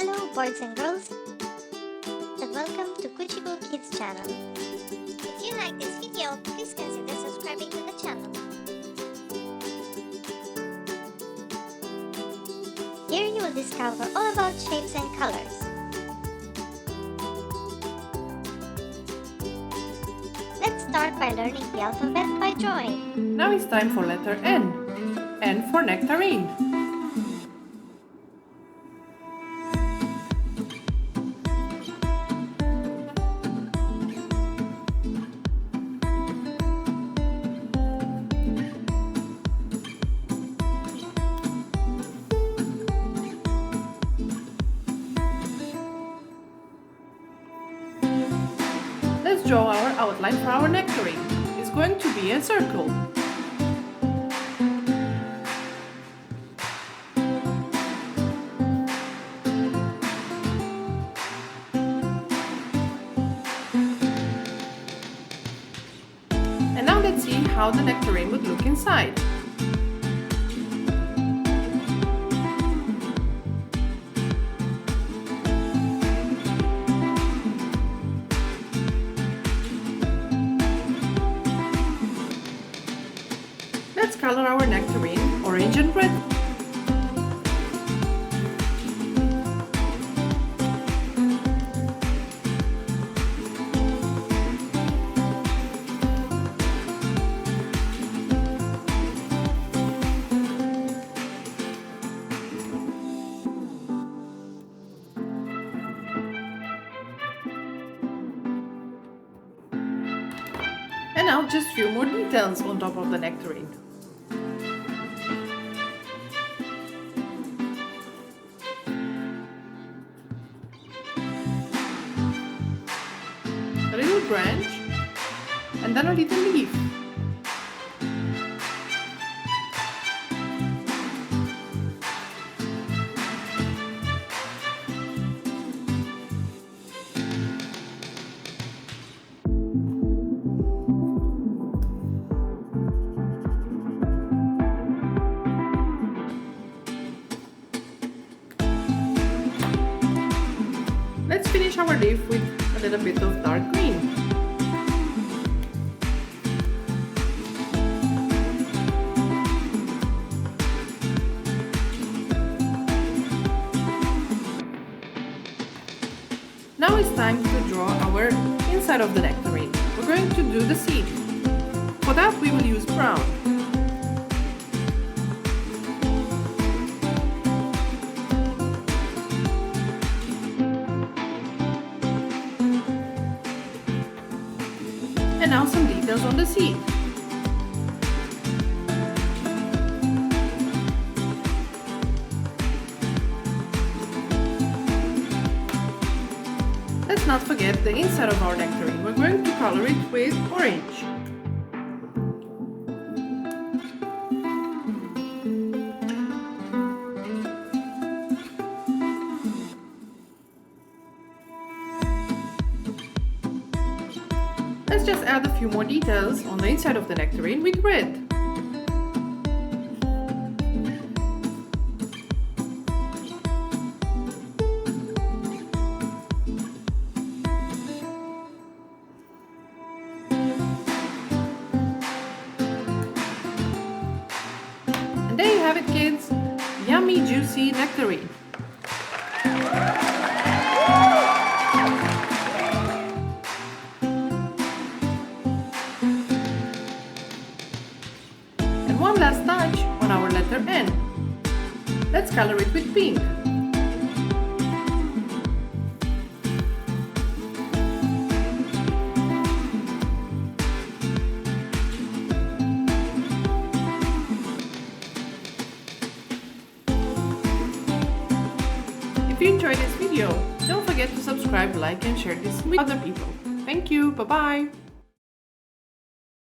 Hello boys and girls, and welcome to Kuchikoo Kids channel. If you like this video, please consider subscribing to the channel. Here you will discover all about shapes and colors. Let's start by learning the alphabet by drawing. Now it's time for letter N. N for nectarine. Let's draw our outline for our nectarine. It's going to be a circle. And now let's see how the nectarine would look inside. Let's color our nectarine orange and red. And now just a few more details on top of the nectarine. A little branch, and then a little leaf. Let's finish our leaf with a little bit of dark green. Now it's time to draw our inside of the nectarine. We're going to do the seed. For that we will use brown. And now some details on the seed. Let's not forget the inside of our nectarine. We're going to color it with orange. Let's just add a few more details on the inside of the nectarine with red. And there you have it, kids. Yummy, juicy nectarine. One last touch on our letter N. Let's color it with pink. If you enjoyed this video, don't forget to subscribe, like and share this with other people. Thank you, bye-bye!